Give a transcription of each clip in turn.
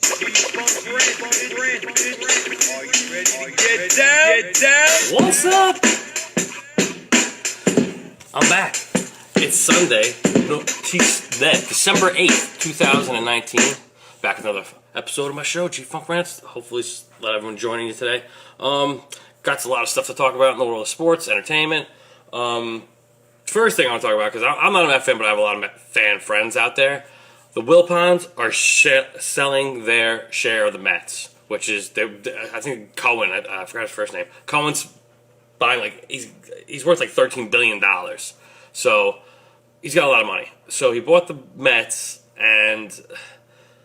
Are you ready to get down? Get down? What's up? I'm back. It's Sunday, December 8th, 2019. Back with another episode of my show, G-Funk Rants. Hopefully, a lot of everyone joining you today. Got a lot of stuff to talk about in the world of sports, entertainment. First thing I want to talk about, because I'm not a Met fan, but I have a lot of Met fan friends out there. The Wilpons are selling their share of the Mets, which is, I think Cohen, I forgot his first name. Cohen's buying, he's worth $13 billion. So, he's got a lot of money. So, he bought the Mets, and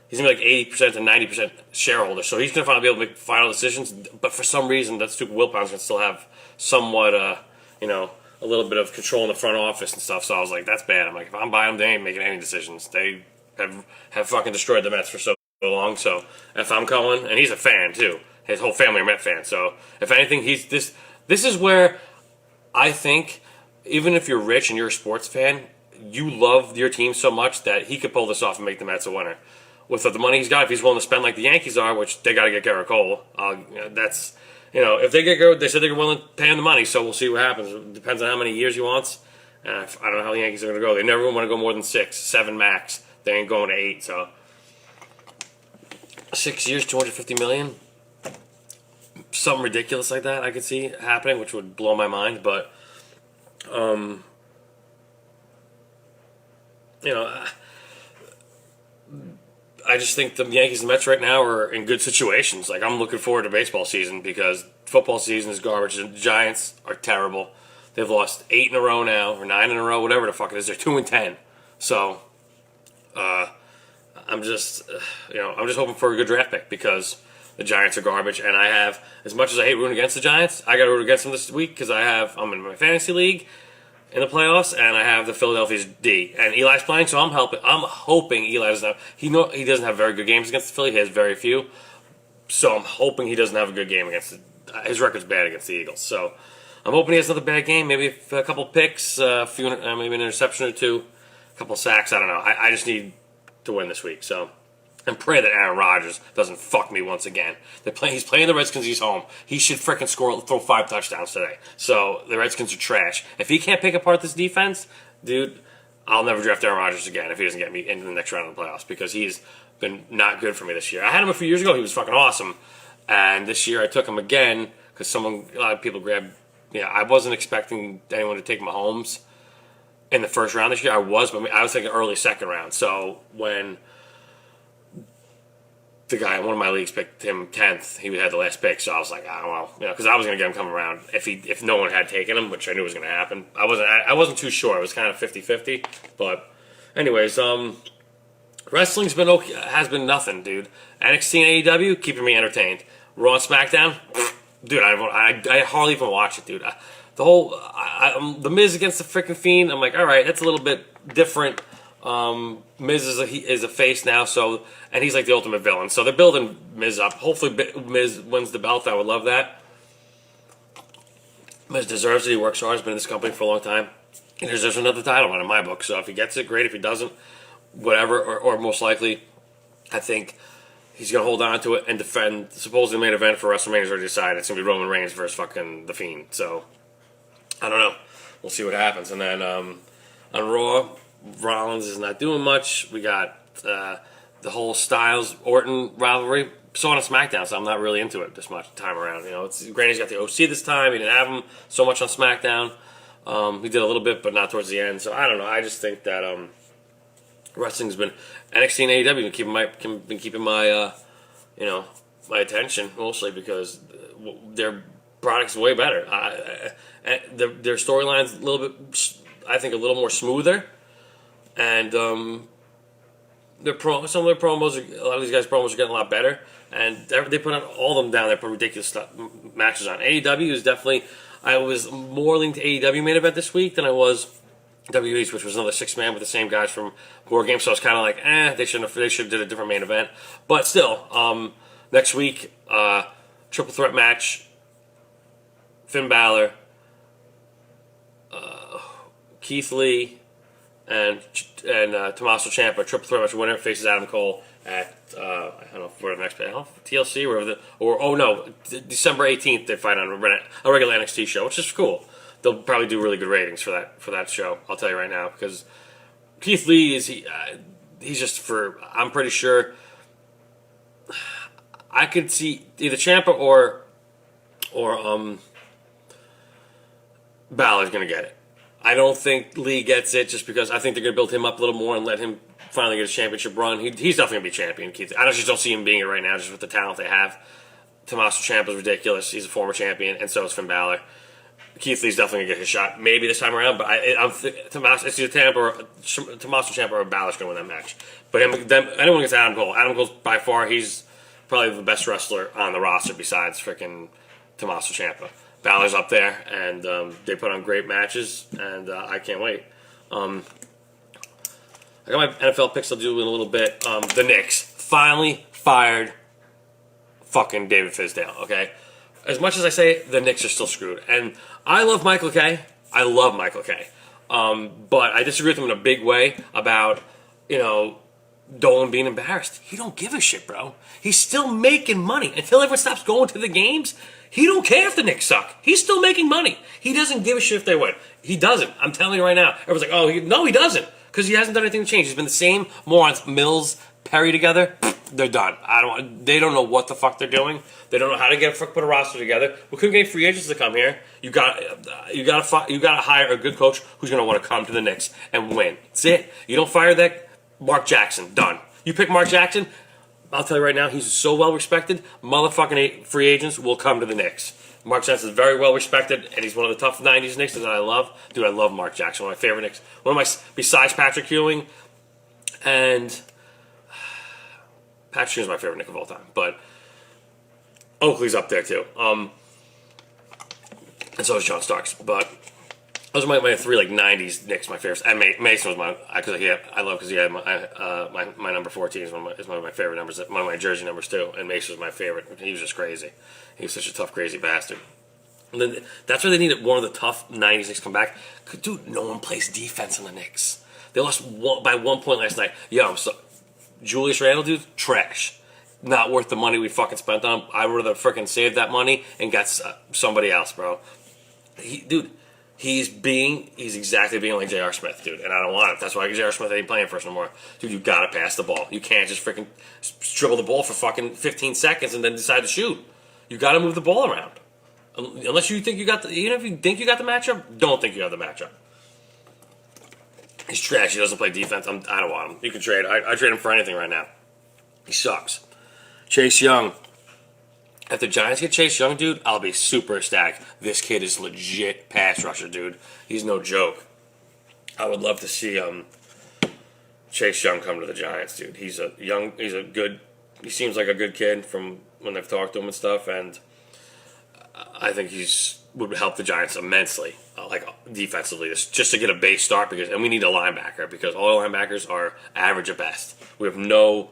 he's going to be 80% to 90% shareholder. So, he's going to finally be able to make final decisions. But for some reason, that stupid Wilpons can still have somewhat, a little bit of control in the front office and stuff. So, I was like, that's bad. I'm like, if I'm buying them, they ain't making any decisions. They have fucking destroyed the Mets for so long. So if I'm Cohen, and he's a fan too, his whole family are Met fans. So if anything, this is where I think, even if you're rich and you're a sports fan, you love your team so much that he could pull this off and make the Mets a winner. With the money he's got, if he's willing to spend like the Yankees are, which they got to get Garrett Cole, if they get Garrett, they said they're willing to pay him the money. So we'll see what happens. It depends on how many years he wants. I don't know how the Yankees are going to go. They never want to go more than 6, 7 max. They ain't going to 8, so 6 years, $250 million, something ridiculous like that I could see happening, which would blow my mind. But I just think the Yankees and Mets right now are in good situations. Like, I'm looking forward to baseball season because football season is garbage. The Giants are terrible. They've lost 8 in a row now, or 9 in a row, whatever the fuck it is. They're 2-10. So I'm just hoping for a good draft pick because the Giants are garbage, and I have, as much as I hate rooting against the Giants, I got to root against them this week because I'm in my fantasy league in the playoffs, and I have the Philadelphia's D, and Eli's playing, so I'm hoping Eli doesn't have, he doesn't have very good games against the Philly. He has very few, so I'm hoping he doesn't have a good game against his record's bad against the Eagles, so I'm hoping he has another bad game, maybe a couple picks, maybe an interception or two, a couple sacks. I don't know. I just need to win this week, so, and pray that Aaron Rodgers doesn't fuck me once again. He's playing the Redskins. He's home. He should frickin' throw 5 touchdowns today. So the Redskins are trash. If he can't pick apart this defense, dude, I'll never draft Aaron Rodgers again if he doesn't get me into the next round of the playoffs because he's been not good for me this year. I had him a few years ago. He was fucking awesome, and this year I took him again because a lot of people grabbed. I wasn't expecting anyone to take Mahomes in the first round this year. I was thinking early second round. So when the guy in one of my leagues picked him 10th, he had the last pick. So I was like, because I was going to get him coming around if no one had taken him, which I knew was going to happen. I wasn't too sure. I was kind of 50-50. But anyways, wrestling's been okay, has been nothing, dude. NXT and AEW keeping me entertained. Raw and SmackDown, dude, I hardly even watch it, dude. The Miz against the freaking Fiend, I'm like, all right, that's a little bit different. Miz is a face now, and he's like the ultimate villain. So they're building Miz up. Hopefully Miz wins the belt. I would love that. Miz deserves it. He works hard. He's been in this company for a long time. He deserves another title run in my book. So if he gets it, great. If he doesn't, whatever. Or most likely, I think he's going to hold on to it and defend. Supposedly the main event for WrestleMania is already decided. It's going to be Roman Reigns versus fucking The Fiend. So I don't know. We'll see what happens. And then on Raw, Rollins is not doing much. We got the whole Styles-Orton rivalry. So on a SmackDown, so I'm not really into it this much time around. Granny's got the OC this time. He didn't have him so much on SmackDown. He did a little bit, but not towards the end. So I don't know. I just think that wrestling's been NXT and AEW been keeping my my attention mostly because their product's way better. Their storyline's a little bit, I think, a little more smoother. And some of their promos, a lot of these guys' promos are getting a lot better. And they put on all of them down there, put ridiculous matches on. AEW is definitely, I was more leaning to AEW main event this week than I was WWE's, which was another 6-man with the same guys from War Games. So I was kind of like, they should have did a different main event. But still, next week, triple threat match, Finn Balor, Keith Lee, and Tommaso Ciampa, triple threat match winner faces Adam Cole at I don't know where the next TLC or December 18th they fight on a regular NXT show, which is cool. They'll probably do really good ratings for that show. I'll tell you right now, because Keith Lee he's just I'm pretty sure I could see either Ciampa or Balor's gonna get it. I don't think Lee gets it just because I think they're gonna build him up a little more and let him finally get a championship run. He's definitely gonna be champion. Keith, I just don't see him being it right now, just with the talent they have. Tommaso Ciampa's ridiculous. He's a former champion, and so is Finn Balor. Keith Lee's definitely gonna get his shot, maybe this time around. But it's either Tommaso Ciampa or Balor's gonna win that match. But anyone gets Adam Cole. Adam Cole's by far he's probably the best wrestler on the roster besides freaking Tommaso Ciampa. Balor's up there, and they put on great matches, and I can't wait. I got my NFL picks I'll do in a little bit. The Knicks finally fired fucking David Fizdale, okay? As much as I say the Knicks are still screwed, and I love Michael Kay. I love Michael Kay. But I disagree with him in a big way about, Dolan being embarrassed. He don't give a shit, bro. He's still making money. Until everyone stops going to the games, he don't care if the Knicks suck. He's still making money. He doesn't give a shit if they win. He doesn't. I'm telling you right now. Everyone's like, no, he doesn't. Because he hasn't done anything to change. He's been the same morons, Mills, Perry together. They're done. They don't know what the fuck they're doing. They don't know how to put a roster together. We couldn't get free agents to come here. You got to hire a good coach who's going to want to come to the Knicks and win. That's it. You don't fire that Mark Jackson. Done. You pick Mark Jackson. I'll tell you right now, he's so well respected. Motherfucking free agents will come to the Knicks. Mark Jackson is very well respected, and he's one of the tough '90s Knicks that I love. Dude, I love Mark Jackson. One of my favorite Knicks. Besides Patrick Ewing, and Patrick Ewing's my favorite Knick of all time. But Oakley's up there too. And so is John Starks. But those are my three '90s Knicks, my favorites. And Mason was because he had my number 14 is one of my favorite numbers. One of my jersey numbers too. And Mason was my favorite. He was just crazy. He was such a tough, crazy bastard. And then that's where they needed one of the tough '90s Knicks come back. Dude, no one plays defense on the Knicks. They lost by 1 point last night. Julius Randle, dude, trash. Not worth the money we fucking spent on him. I would have freaking saved that money and got somebody else, bro. He's exactly being like J.R. Smith, dude, and I don't want it. That's why J.R. Smith ain't playing for us no more. Dude, you gotta pass the ball. You can't just freaking dribble the ball for fucking 15 seconds and then decide to shoot. You gotta move the ball around. Unless you think even if you think you got the matchup, don't think you have the matchup. He's trash. He doesn't play defense. I don't want him. You can trade. I trade him for anything right now. He sucks. Chase Young. If the Giants get Chase Young, dude, I'll be super ecstatic. This kid is legit pass rusher, dude. He's no joke. I would love to see Chase Young come to the Giants, dude. He seems like a good kid from when I've talked to him and stuff, and I think would help the Giants immensely, defensively, just to get a base start. And we need a linebacker because all linebackers are average at best. We have no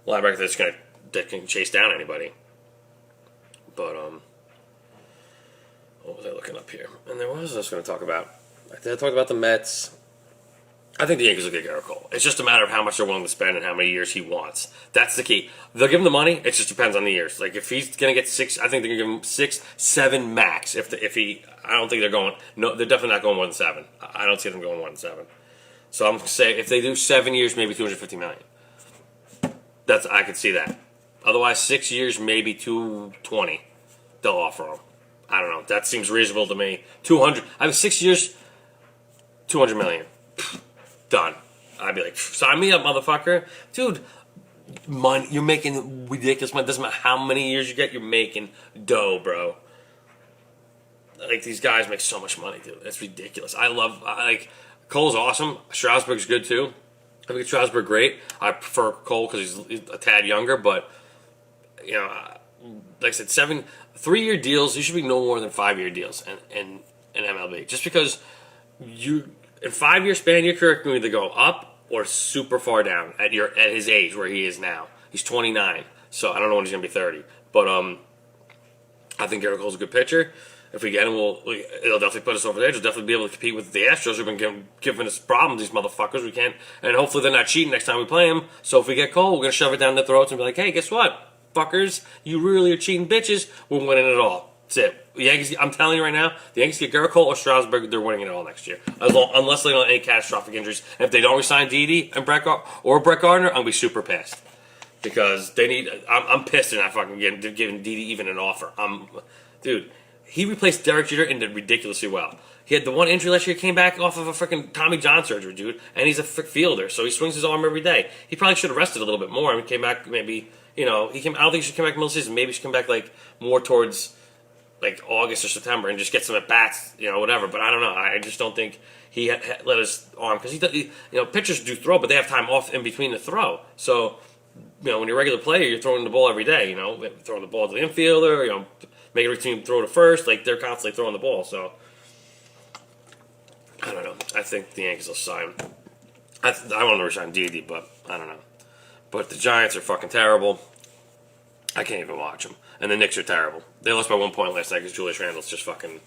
linebacker that can chase down anybody. But what was I looking up here? And then what was I going to talk about? I talked about the Mets. I think the Yankees will get Garrett Cole. It's just a matter of how much they're willing to spend and how many years he wants. That's the key. They'll give him the money. It just depends on the years. Like if he's going to get 6, I think they're going to give him 6, 7 max. I don't think they're going. No, they're definitely not going more than 7. I don't see them going more than 7. So I'm saying if they do 7 years, maybe $250 million. I could see that. Otherwise, 6 years, maybe $220. They'll offer him. I don't know. That seems reasonable to me. 200. I have 6 years, $200 million. Done. I'd be like, sign me up, motherfucker. Dude, money, you're making ridiculous money. Doesn't matter how many years you get, you're making dough, bro. Like, these guys make so much money, dude. That's ridiculous. Cole's awesome. Strasburg's good, too. I think Strasburg great. I prefer Cole because he's a tad younger, but, like I said, 3-year deals, you should be no more than 5-year deals in MLB. Just because in 5-year span, your career can either go up or super far down at his age where he is now. He's 29, so I don't know when he's going to be 30. But I think Garrett Cole's a good pitcher, If we get him, it'll definitely put us over the edge. We'll definitely be able to compete with the Astros who've been giving us problems, these motherfuckers. We can't, and hopefully they're not cheating next time we play them. So if we get cold, we're going to shove it down their throats and be like, hey, guess what? Fuckers, you really are cheating bitches. We're winning it all. That's it. The Yankees, I'm telling you right now, the Yankees get Gerrit Cole or Strasburg, they're winning it all next year. Unless they don't have any catastrophic injuries. And if they don't resign Didi and Brett Gardner, I'm going to be super pissed. Because they need, I'm pissed they're not fucking giving Didi even an offer. Dude, he replaced Derek Jeter and did ridiculously well. He had the one injury last year, came back off of a freaking Tommy John surgery, dude. And he's a fielder, so he swings his arm every day. He probably should have rested a little bit more. I mean, came back maybe, I don't think he should come back middle of the season. Maybe he should come back like more towards like August or September and just get some at bats, whatever. But I don't know. I just don't think he let his arm, because pitchers do throw, but they have time off in between the throw. So, when you're a regular player, you're throwing the ball every day. Throwing the ball to the infielder, make every team throw to first. Like, they're constantly throwing the ball. So I don't know. I think the Yankees will sign. I want to resign Didi, but I don't know. But the Giants are fucking terrible. I can't even watch them. And the Knicks are terrible. They lost by 1 point last night because Julius Randle's just fucking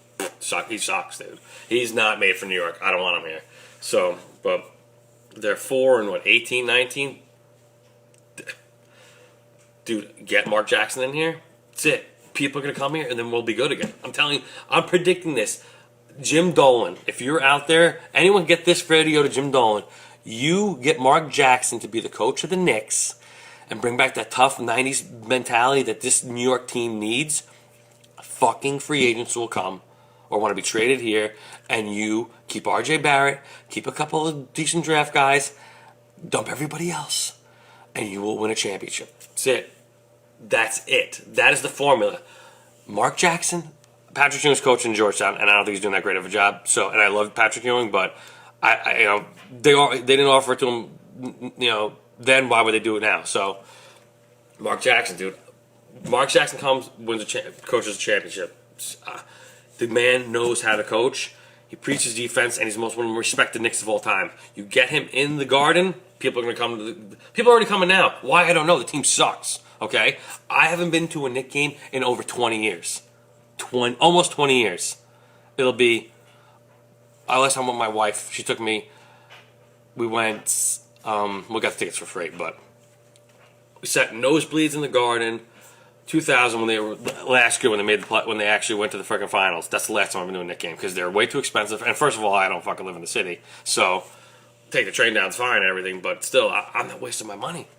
he sucks, dude. He's not made for New York. I don't want him here. So, but they're 18, 19. Dude, get Mark Jackson in here. That's it. People are going to come here, and then we'll be good again. I'm telling you, I'm predicting this. Jim Dolan, if you're out there, anyone get this radio to Jim Dolan. You get Mark Jackson to be the coach of the Knicks and bring back that tough 90s mentality that this New York team needs. Fucking free agents will come or want to be traded here, and you keep RJ Barrett, keep a couple of decent draft guys, dump everybody else, and you will win a championship. That's it. That's it. That is the formula. Mark Jackson, Patrick Ewing's coaching Georgetown, and I don't think he's doing that great of a job. So, and I love Patrick Ewing, but they didn't offer it to him. Then why would they do it now? So, Mark Jackson, dude. Mark Jackson coaches a championship. The man knows how to coach. He preaches defense, and he's the most one of the respected Knicks of all time. You get him in the Garden, people are going to come. People are already coming now. Why? I don't know. The team sucks. Okay, I haven't been to a Knicks game in over 20 years. Almost 20 years. It'll be. Last time with my wife, she took me. We went. We got the tickets for free, but we sat nosebleeds in the Garden. 2000 when they were last year when they actually went to the freaking finals. That's the last time I've been to a Knicks game because they're way too expensive. And first of all, I don't fucking live in the city, so take the train down's fine and everything. But still, I'm not wasting my money.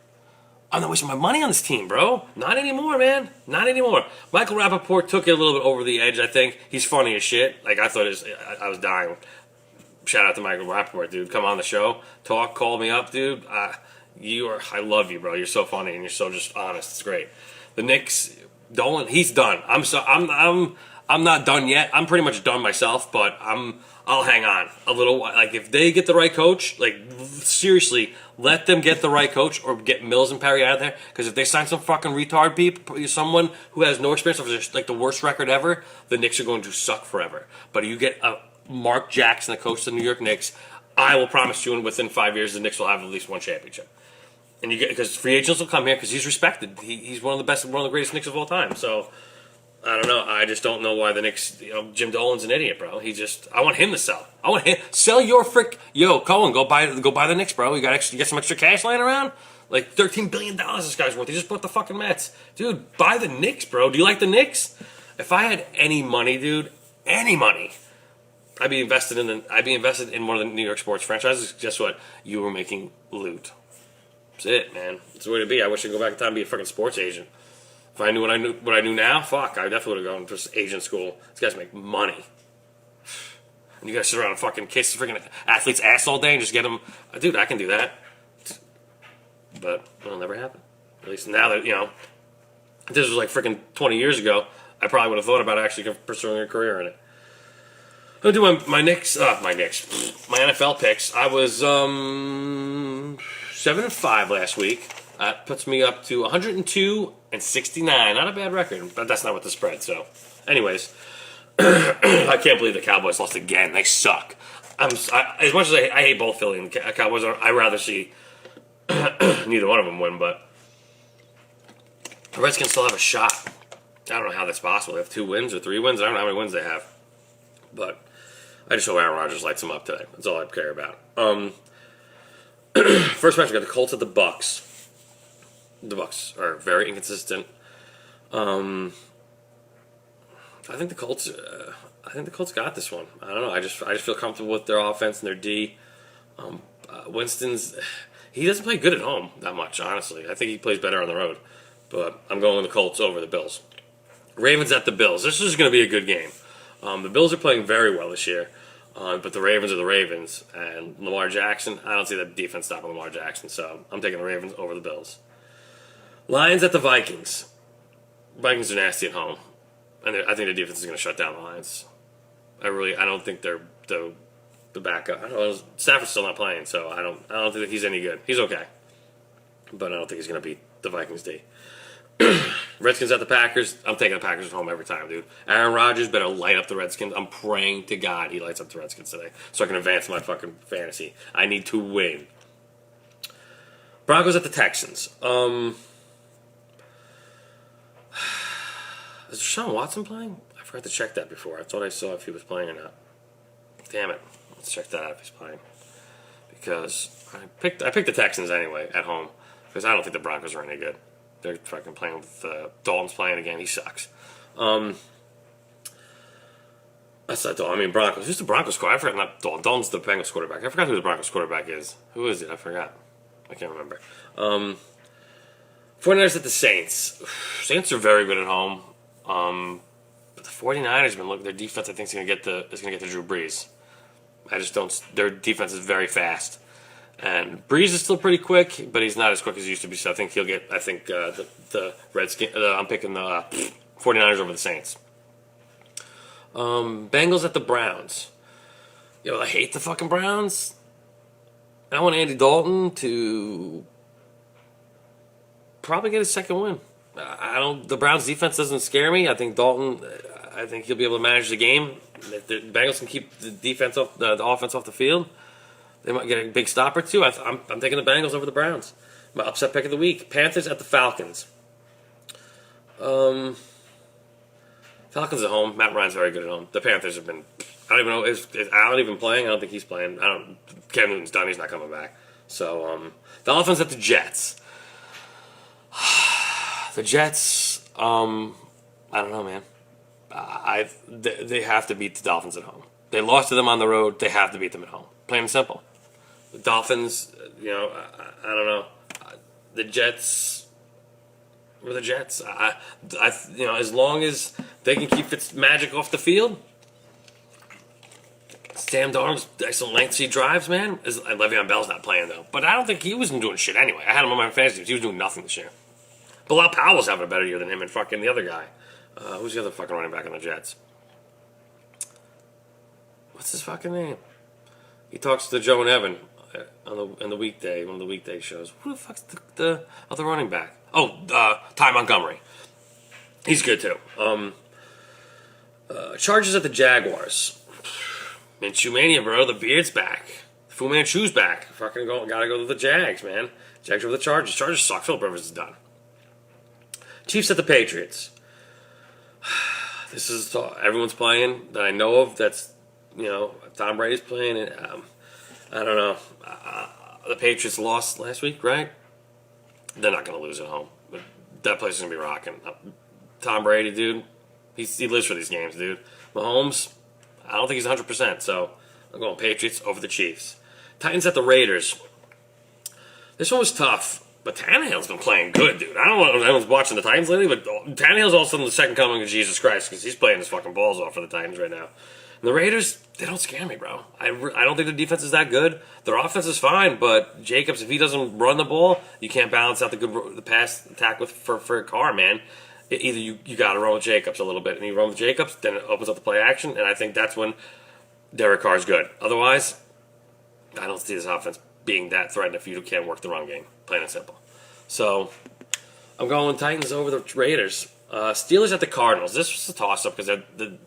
I'm not wasting my money on this team, bro. Not anymore, man. Not anymore. Michael Rappaport took it a little bit over the edge, I think. He's funny as shit. Like, I thought I was dying. Shout out to Michael Rappaport, dude. Come on the show. Talk. Call me up, dude. I love you, bro. You're so funny and you're so just honest. It's great. The Knicks, Dolan, he's done. I'm not done yet. I'm pretty much done myself, but I'll hang on a little while. Like, if they get the right coach, like, seriously, let them get the right coach or get Mills and Perry out of there. Because if they sign some fucking retard people, someone who has no experience, of like the worst record ever, the Knicks are going to suck forever. But if you get Mark Jackson, the coach of the New York Knicks, I will promise you, within 5 years, the Knicks will have at least one championship. And you get, because free agents will come here because he's respected. He's one of the best, one of the greatest Knicks of all time. So I don't know. I just don't know why the Knicks. Jim Dolan's an idiot, bro. I want him to sell. I want him sell your Cohen. Go buy the Knicks, bro. You get some extra cash laying around. Like $13 billion this guy's worth. He just bought the fucking Mets, dude. Buy the Knicks, bro. Do you like the Knicks? If I had any money, dude, any money, I'd be invested in one of the New York sports franchises. Guess what? You were making loot. That's it, man. It's the way to be. I wish I could go back in time and be a fucking sports agent. If I knew what I knew now, fuck, I definitely would have gone to agent school. These guys make money. And you guys sit around and fucking kiss the freaking athlete's ass all day and just get them. Dude, I can do that. But it'll never happen. At least now that, if this was like freaking 20 years ago, I probably would have thought about actually pursuing a career in it. I'll do my NFL picks. I was 7-5 last week. That puts me up to 102-69. Not a bad record, but that's not what the spread. So, anyways, I can't believe the Cowboys lost again. They suck. As much as I hate both Philly and the Cowboys, I'd rather see neither one of them win. But the Redskins still have a shot. I don't know how that's possible. They have 2 wins or 3 wins. I don't know how many wins they have. But I just hope Aaron Rodgers lights them up today. That's all I care about. First match, we got the Colts at the Bucks. The Bucks are very inconsistent. I think the Colts. I think the Colts got this one. I don't know. I just feel comfortable with their offense and their D. Winston's. He doesn't play good at home that much, honestly. I think he plays better on the road. But I'm going with the Colts over the Bills. Ravens at the Bills. This is going to be a good game. The Bills are playing very well this year. But the Ravens are the Ravens. And Lamar Jackson, I don't see the defense stopping Lamar Jackson. So I'm taking the Ravens over the Bills. Lions at the Vikings. Vikings are nasty at home. And I think the defense is going to shut down the Lions. I don't think they're the backup. I don't know. Stafford's still not playing, so I don't think he's any good. He's okay. But I don't think he's going to beat the Vikings D. Redskins at the Packers. I'm taking the Packers at home every time, dude. Aaron Rodgers better light up the Redskins. I'm praying to God he lights up the Redskins today so I can advance my fucking fantasy. I need to win. Broncos at the Texans. Is Deshaun Watson playing? I forgot to check that before. I thought I saw if he was playing or not. Damn it. Let's check that out if he's playing. Because I picked the Texans anyway at home. Because I don't think the Broncos are any good. They're fucking playing with Dalton's playing again. He sucks. That's not Dalton. I mean Broncos. Who's the Broncos quarterback? I forgot. Not Dalton. Dalton's the Bengals quarterback. I forgot who the Broncos quarterback is. Who is it? I forgot. I can't remember. 49ers at the Saints. Saints are very good at home. But the 49ers, their defense I think is going to get the Drew Brees. I just don't. Their defense is very fast, and Brees is still pretty quick, but he's not as quick as he used to be. So I think he'll get. I think the Redskins. I'm picking the 49ers over the Saints. Bengals at the Browns. Yo, I hate the fucking Browns. I want Andy Dalton to probably get his second win. The Browns defense doesn't scare me. I think Dalton. I think he'll be able to manage the game. If the Bengals can keep the defense off the offense off the field, they might get a big stop or two. I'm taking the Bengals over the Browns. My upset pick of the week: Panthers at the Falcons. Falcons at home. Matt Ryan's very good at home. The Panthers have been. I don't even know. Is Allen even playing? I don't think he's playing. Cam Newton's done. He's not coming back. So the Dolphins at the Jets. The Jets. I don't know, man. They have to beat the Dolphins at home. They lost to them on the road. They have to beat them at home. Plain and simple. The Dolphins, I don't know. The Jets were the Jets. As long as they can keep its magic off the field. Sam Darnold's excellent lengthy drives, man. Le'Veon Bell's not playing though, but I don't think he wasn't doing shit anyway. I had him on my fantasy teams. He was doing nothing this year. Bilal Powell's having a better year than him and fucking the other guy. Who's the other fucking running back on the Jets? What's his fucking name? He talks to Joe and Evan on the weekday, one of the weekday shows. Who the fuck's the other running back? Oh, Ty Montgomery. He's good too. Chargers at the Jaguars. Minshew Mania, bro. The beard's back. Fu Manchu's back. Fucking gotta go to the Jags, man. Jags over the Chargers. Chargers suck. Philip Rivers is done. Chiefs at the Patriots. This is everyone's playing that I know of. That's Tom Brady's playing. And I don't know. The Patriots lost last week, right? They're not going to lose at home. But that place is going to be rocking. Tom Brady, dude, he lives for these games, dude. Mahomes, I don't think he's 100%. So I'm going Patriots over the Chiefs. Titans at the Raiders. This one was tough. But Tannehill's been playing good, dude. I don't know if anyone's watching the Titans lately, but Tannehill's all of a sudden the second coming of Jesus Christ because he's playing his fucking balls off for the Titans right now. And the Raiders, they don't scare me, bro. I don't think the defense is that good. Their offense is fine, but Jacobs, if he doesn't run the ball, you can't balance out the pass attack for a car, man. Either you got to run with Jacobs a little bit, and you run with Jacobs, then it opens up the play action, and I think that's when Derek Carr's good. Otherwise, I don't see this offense being that threatened if you can't work the run game. Plain and simple. So, I'm going Titans over the Raiders. Steelers at the Cardinals. This was a toss-up because the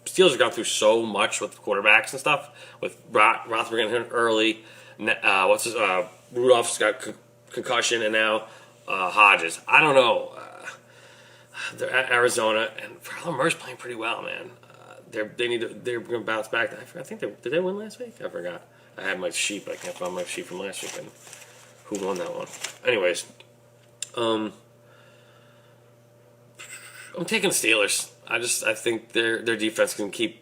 Steelers have gone through so much with quarterbacks and stuff. With Roethlisberger getting early. Rudolph's got concussion, and now Hodges. I don't know. They're at Arizona, and Kyler Murray's playing pretty well, man. They're going to bounce back. I think did they win last week? I forgot. I had my sheet, but I can't find my sheet from last week and who won that one. Anyways, I'm taking the Steelers. I think their defense can can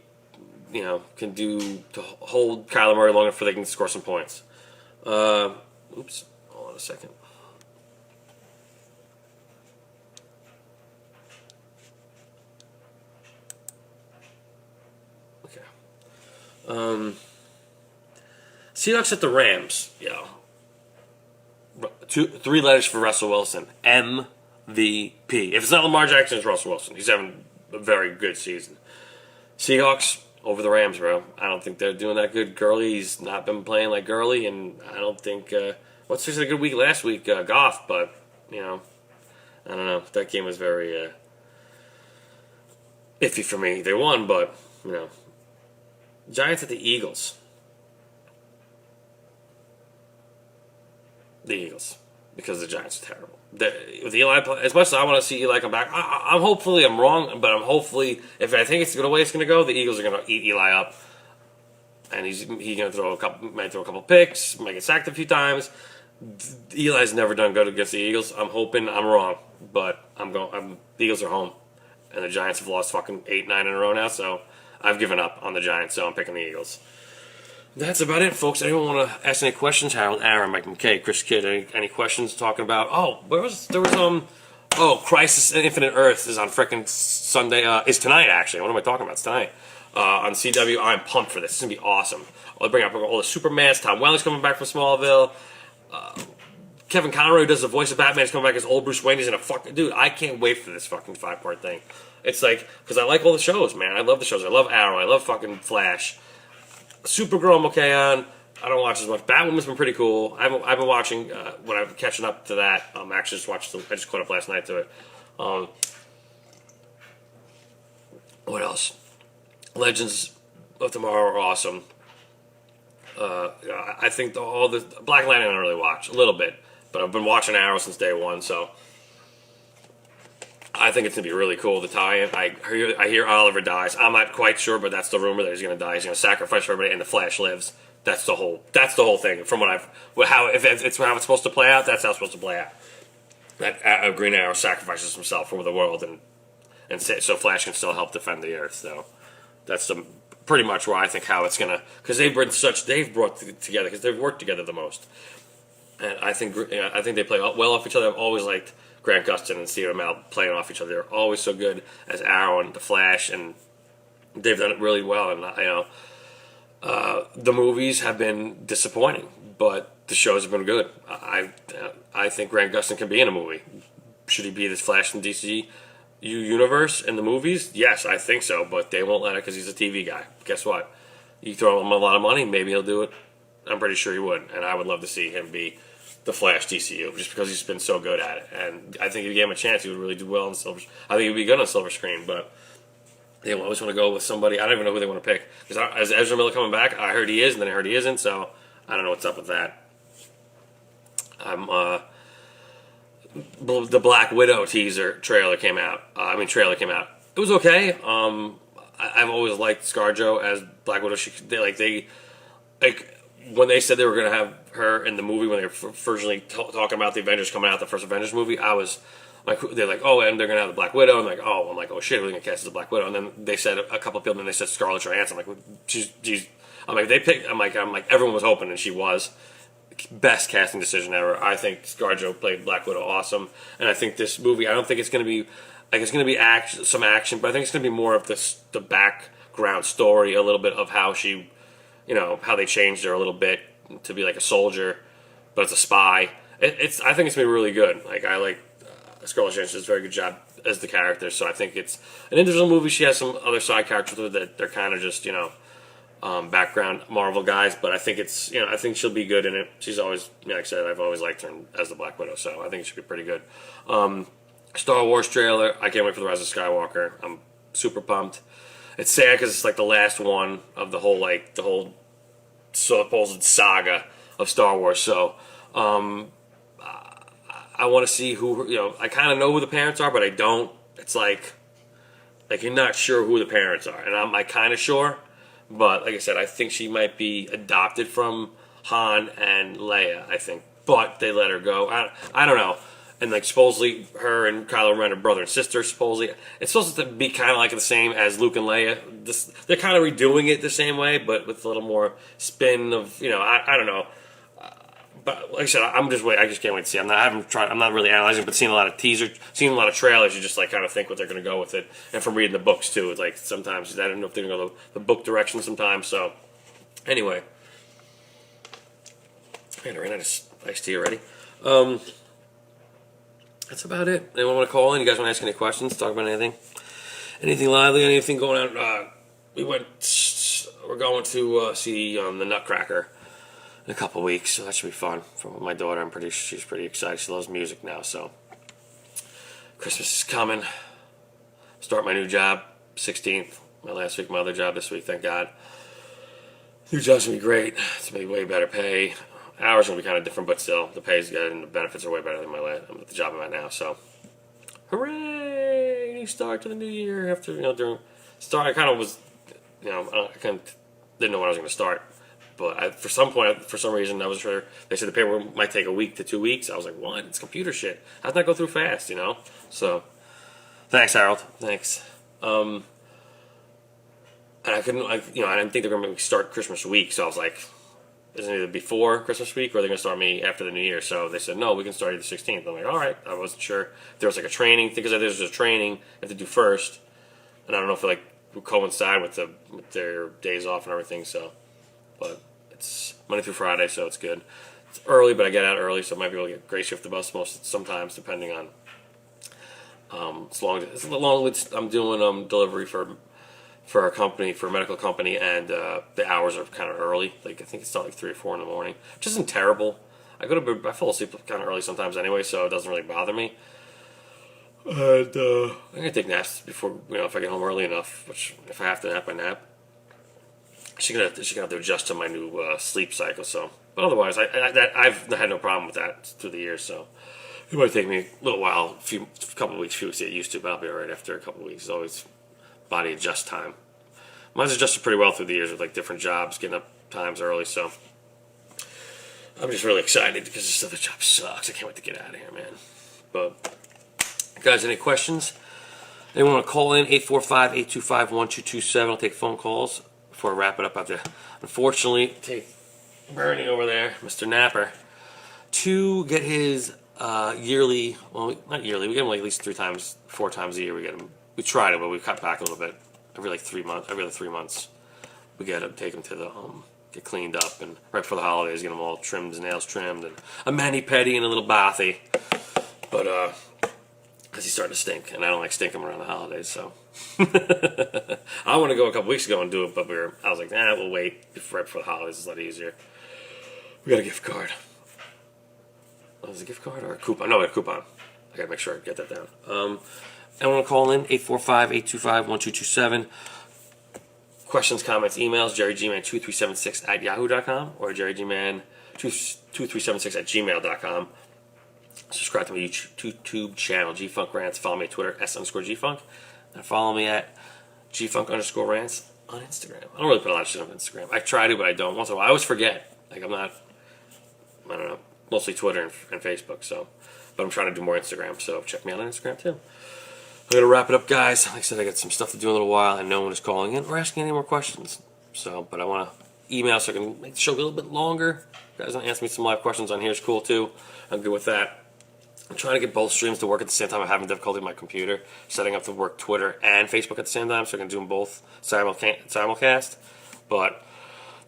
hold Kyler Murray long enough for they can score some points. Oops, hold on a second. Okay. Seahawks at the Rams. Yeah. 3 letters for Russell Wilson. MVP. If it's not Lamar Jackson, it's Russell Wilson. He's having a very good season. Seahawks over the Rams, bro. I don't think they're doing that good. Gurley's not been playing like Gurley, and I don't think. What's just a good week last week, Goff, but I don't know. That game was very iffy for me. They won, but Giants at the Eagles. The Eagles, because the Giants are terrible. With Eli, as much as I want to see Eli come back, I'm hopefully I'm wrong, but I'm hopefully if I think it's the way it's going to go, the Eagles are going to eat Eli up, and he's going to might throw a couple picks, might get sacked a few times. Eli's never done good against the Eagles. I'm hoping I'm wrong, but the Eagles are home, and the Giants have lost fucking 8-9 in a row now, so I've given up on the Giants, so I'm picking the Eagles. That's about it, folks. Anyone want to ask any questions? Harold, Aaron, Mike McKay, Chris Kidd, any questions talking about? Crisis in Infinite Earth is on frickin' Sunday. Is tonight, actually. What am I talking about? It's tonight. On CW. I'm pumped for this. It's going to be awesome. I'll bring up all the Supermans. Tom Welly's coming back from Smallville. Kevin Conroy does the voice of Batman. He's coming back as old Bruce Wayne. He's in a fucking... Dude, I can't wait for this fucking 5-part thing. It's like... Because I like all the shows, man. I love the shows. I love Arrow. I love fucking Flash. Supergirl I'm okay on. I don't watch as much. Batwoman's been pretty cool. I've been watching when I'm catching up to that. Actually I just caught up last night to it. What else? Legends of Tomorrow are awesome. I think all the Black Lightning I don't really watch a little bit, but I've been watching Arrow since day one, so I think it's gonna be really cool to tie in. I hear Oliver dies. I'm not quite sure, but that's the rumor that he's gonna die. He's gonna sacrifice for everybody, and the Flash lives. That's the whole thing. From if it's how it's supposed to play out, that's how it's supposed to play out. That Green Arrow sacrifices himself for the world, and so Flash can still help defend the Earth. So that's pretty much where I think how it's gonna, because they've brought together because they've worked together the most, and I think they play well off each other. I've always liked Grant Gustin and Stephen Amell playing off each other. They're always so good as Arrow and the Flash, and they've done it really well. And the movies have been disappointing, but the shows have been good. I think Grant Gustin can be in a movie. Should he be this Flash in DC universe in the movies? Yes, I think so, but they won't let it because he's a TV guy. Guess what? You throw him a lot of money, maybe he'll do it. I'm pretty sure he would, and I would love to see him be the Flash DCU, just because he's been so good at it. And I think if you gave him a chance, he would really do well on silver. I think he'd be good on silver screen, but they always want to go with somebody. I don't even know who they want to pick. Because is Ezra Miller coming back? I heard he is, and then I heard he isn't, so I don't know what's up with that. The Black Widow trailer came out. It was okay. I've always liked ScarJo as Black Widow. When they said they were going to have her in the movie, when they were originally talking about the Avengers coming out, the first Avengers movie, I was like, they're like, oh, and they're going to have the Black Widow. I'm like, oh shit, we're going to cast as the Black Widow. And then they said a couple of people, and then they said Scarlett Johansson. I'm like, she's. I'm like, they picked. I'm like, everyone was hoping, and she was. Best casting decision ever. I think ScarJo played Black Widow awesome, and I think this movie, I don't think it's going to be some action, but I think it's going to be more of the background story, a little bit of how she, how they changed her a little bit to be like a soldier, but it's a spy. I think it's going to be really good. Like, I like Scarlett Johansson does a very good job as the character, so I think it's an individual movie. She has some other side characters with her that they're kind of just background Marvel guys, but I think I think she'll be good in it. She's always, like I said, I've always liked her as the Black Widow, so I think it should be pretty good. Star Wars trailer, I can't wait for the Rise of Skywalker. I'm super pumped. It's sad because it's like the last one of the whole supposed saga of Star Wars. So I want to see who, I kind of know who the parents are, but I don't. it's like you're not sure who the parents are, and I'm kind of sure, but like I said, I think she might be adopted from Han and Leia. I think, but they let her go. I don't know. And like supposedly, her and Kylo Ren are brother and sister. Supposedly, it's supposed to be kind of like the same as Luke and Leia. They're kind of redoing it the same way, but with a little more spin of I don't know. But like I said, I'm just waiting. I just can't wait to see. I haven't tried. I'm not really analyzing, but seeing a lot of teasers, seeing a lot of trailers, you just like kind of think what they're going to go with it. And from reading the books too, it's like sometimes I don't know if they're going to go the book direction sometimes. So anyway, man, I ran out of iced tea already. That's about it. Anyone want to call in? You guys want to ask any questions? Talk about anything? Anything lively? Anything going on? We're going to see the Nutcracker in a couple weeks, so that should be fun. For my daughter, she's pretty excited. She loves music now, so Christmas is coming. Start my new job, 16th. My last week, my other job this week, thank God. New job's gonna be great. It's gonna be way better pay. Hours gonna be kind of different, but still, the pay's good and the benefits are way better than the job I'm at now. So, hooray! New start to the new year. After during start, I kind of was, I kind of didn't know when I was gonna start. But for some reason, I was sure. They said the paperwork might take a week to 2 weeks. I was like, what? It's computer shit. How's that go through fast, So, thanks, Harold. Thanks. And I couldn't, I didn't think they were going to make me start Christmas week. So I was like, is it either before Christmas week or are they going to start me after the New Year? So they said, no, we can start you the 16th. I'm like, all right. I wasn't sure. There was like a training, because there's a training you have to do first. And I don't know if it would coincide with their days off and everything. So, but it's Monday through Friday, so it's good. It's early, but I get out early, so I might be able to get gray shift the bus sometimes, depending on as long as I'm doing delivery for a company, for a medical company, and the hours are kind of early. I think it's not 3 or 4 in the morning, which isn't terrible. I fall asleep kind of early sometimes anyway, so it doesn't really bother me. And I'm gonna take naps before if I get home early enough. Which if I have to nap, I nap. She's gonna have to adjust to my new sleep cycle. So, but otherwise, I've had no problem with that through the years. So it might take me a little while, a couple of weeks to get used to, but I'll be alright after a couple of weeks. It's always body adjust time. Mine's adjusted pretty well through the years with different jobs, getting up times early. So I'm just really excited because this other job sucks. I can't wait to get out of here, man. But guys, any questions? Anyone want to call in? 845-825-1227. I'll take phone calls before I wrap it up out there. Unfortunately, take Bernie over there, Mr. Napper, to get his yearly, well, not yearly, we get him at least 4 times a year. We tried it, but we cut back a little bit. Every 3 months, we take him to the get cleaned up, and right before the holidays, get him all trimmed, his nails trimmed, and a mani-pedi and a little bathy. But because he's starting to stink, and I don't like stinking around the holidays, so I want to go a couple weeks ago and do it, but I was like, we'll wait right before the holidays. It's a lot easier. We got a gift card. Was it a gift card or a coupon? No, we had a coupon. I gotta make sure I get that down. I want to call in 845-825-1227. Questions, comments, emails, jerrygman2376@yahoo.com or jerrygman2376@gmail.com. Subscribe to my YouTube channel, G-Funk Rants. Follow me at Twitter, S_G-Funk. And follow me at G-Funk_Rants on Instagram. I don't really put a lot of shit on Instagram. I try to, but I don't. Once in a while, I always forget. I don't know, mostly Twitter and Facebook. So, but I'm trying to do more Instagram. So check me out on Instagram too. I'm going to wrap it up, guys. Like I said, I got some stuff to do in a little while, and no one is calling in or asking any more questions. So, but I want to email so I can make the show a little bit longer. You guys want to ask me some live questions on here. It's cool too. I'm good with that. I'm trying to get both streams to work at the same time. I'm having difficulty with my computer, setting up to work Twitter and Facebook at the same time, so I can do them both simulcast. But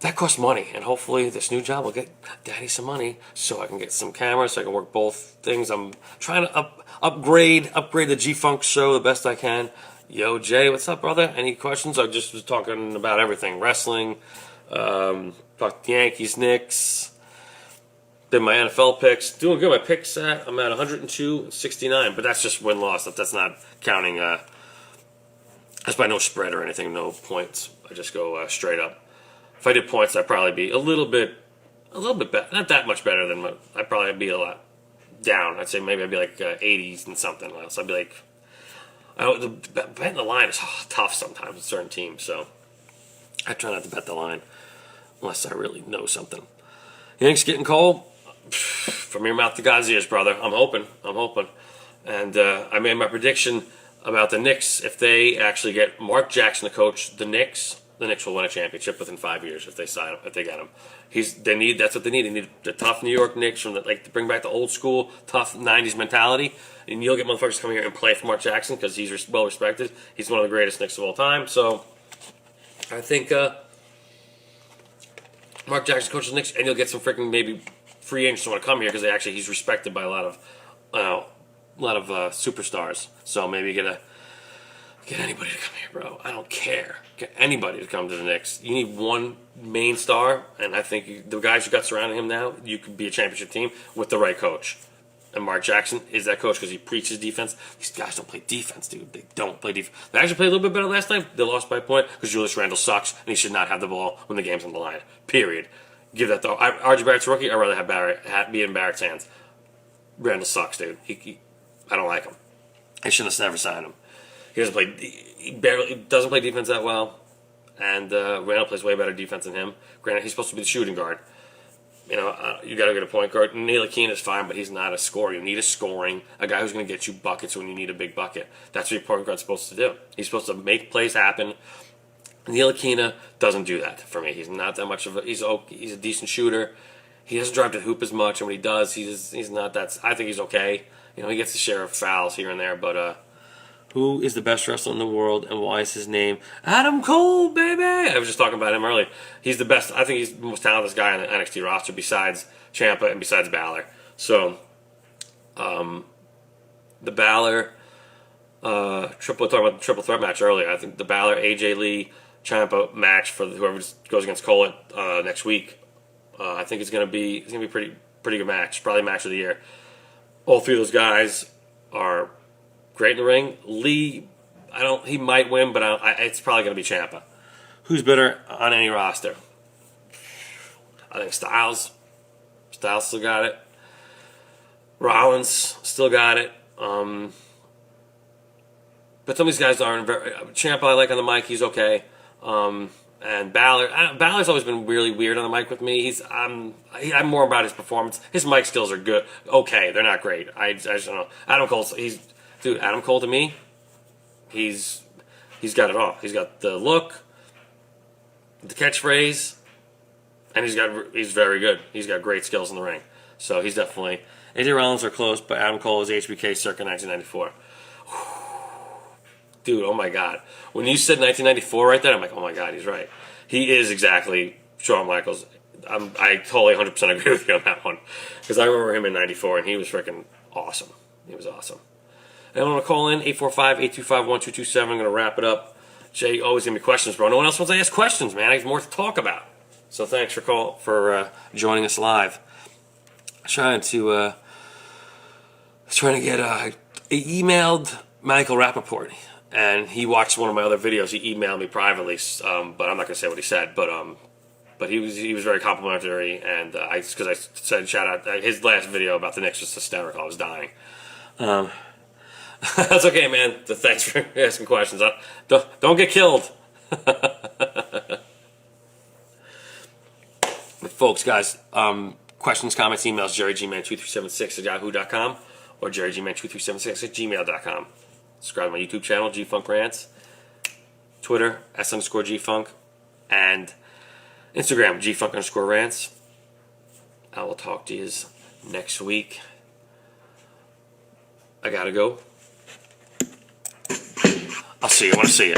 that costs money, and hopefully this new job will get Daddy some money so I can get some cameras, so I can work both things. I'm trying to upgrade the G-Funk show the best I can. Yo, Jay, what's up, brother? Any questions? I just was talking about everything. Wrestling, talked Yankees, Knicks. Did my NFL picks. Doing good. My picks I'm at 102-69, but that's just win-loss. That's not counting. That's by no spread or anything, no points. I just go straight up. If I did points, I'd probably be a little bit better. Not that much better than I'd probably be a lot down. I'd say maybe I'd be like 80s and something else. I'd be like, Betting the line is tough sometimes with certain teams, so I try not to bet the line unless I really know something. You think it's getting cold? From your mouth to God's ears, brother. I'm hoping. And I made my prediction about the Knicks. If they actually get Mark Jackson to coach the Knicks will win a championship within 5 years if they sign him, if they get him. That's what they need. They need the tough New York Knicks to bring back the old school tough '90s mentality. And you'll get motherfuckers come here and play for Mark Jackson because he's well respected. He's one of the greatest Knicks of all time. So I think Mark Jackson coaches the Knicks, and you'll get some freaking maybe free agents who want to come here because he's respected by a lot of superstars. So maybe get anybody to come here, bro. I don't care. Get anybody to come to the Knicks. You need one main star, and I think the guys you got surrounding him now, you could be a championship team with the right coach. And Mark Jackson is that coach because he preaches defense. These guys don't play defense, dude. They don't play defense. They actually played a little bit better last night. They lost by a point because Julius Randle sucks, and he should not have the ball when the game's on the line. Period. Give that though. RJ Barrett's rookie. I'd rather have be in Barrett's hands. Randle sucks, dude. I don't like him. I shouldn't have never signed him. He doesn't play. He barely doesn't play defense that well, and Randle plays way better defense than him. Granted, he's supposed to be the shooting guard. You got to get a point guard. Ntilikina is fine, but he's not a scorer. You need a guy who's going to get you buckets when you need a big bucket. That's what your point guard's supposed to do. He's supposed to make plays happen. Ntilikina doesn't do that for me. He's not that much of a. He's a decent shooter. He doesn't drive to the hoop as much, and when he does, he's not that. I think he's okay. He gets a share of fouls here and there, but who is the best wrestler in the world, and why is his name Adam Cole, baby? I was just talking about him earlier. He's the best. I think he's the most talented guy on the NXT roster besides Ciampa and besides Balor. So, the Balor talking about the triple threat match earlier. I think the Balor, AJ Lee, Ciampa match for whoever goes against Cole next week. I think it's gonna be pretty good match. Probably match of the year. All three of those guys are great in the ring. Lee, he might win, but it's probably going to be Ciampa. Who's better on any roster? I think Styles. Styles still got it. Rollins still got it. But some of these guys aren't very. Ciampa I like on the mic. He's okay. And Balor's always been really weird on the mic with me. I'm more about his performance. His mic skills are good. Okay, they're not great. I just don't know. Adam Cole, Adam Cole to me, he's got it all. He's got the look, the catchphrase, and he's very good. He's got great skills in the ring. So he's definitely. AJ Rollins are close, but Adam Cole is HBK circa 1994. Dude, oh my God. When you said 1994 right there, I'm like, oh my God, he's right. He is exactly Shawn Michaels. I totally 100% agree with you on that one. Because I remember him in 94, and he was freaking awesome. He was awesome. And I want to call in, 845-825-1227. I'm going to wrap it up. Jay, always give me questions, bro. No one else wants to ask questions, man. I have more to talk about. So thanks for joining us live. Trying to get emailed Michael Rappaport. And he watched one of my other videos. He emailed me privately, but I'm not going to say what he said. But he was very complimentary, and because I said shout out his last video about the Knicks was hysterical. I was dying. That's okay, man. Thanks for asking questions. Don't get killed. But folks, guys, questions, comments, emails, jerrygman2376@yahoo.com or jerrygman2376@gmail.com. Subscribe to my YouTube channel, G-Funk Rants. Twitter, S_G-Funk. And Instagram, G-Funk_Rants. I will talk to you next week. I gotta go. I'll see you. I want to see you.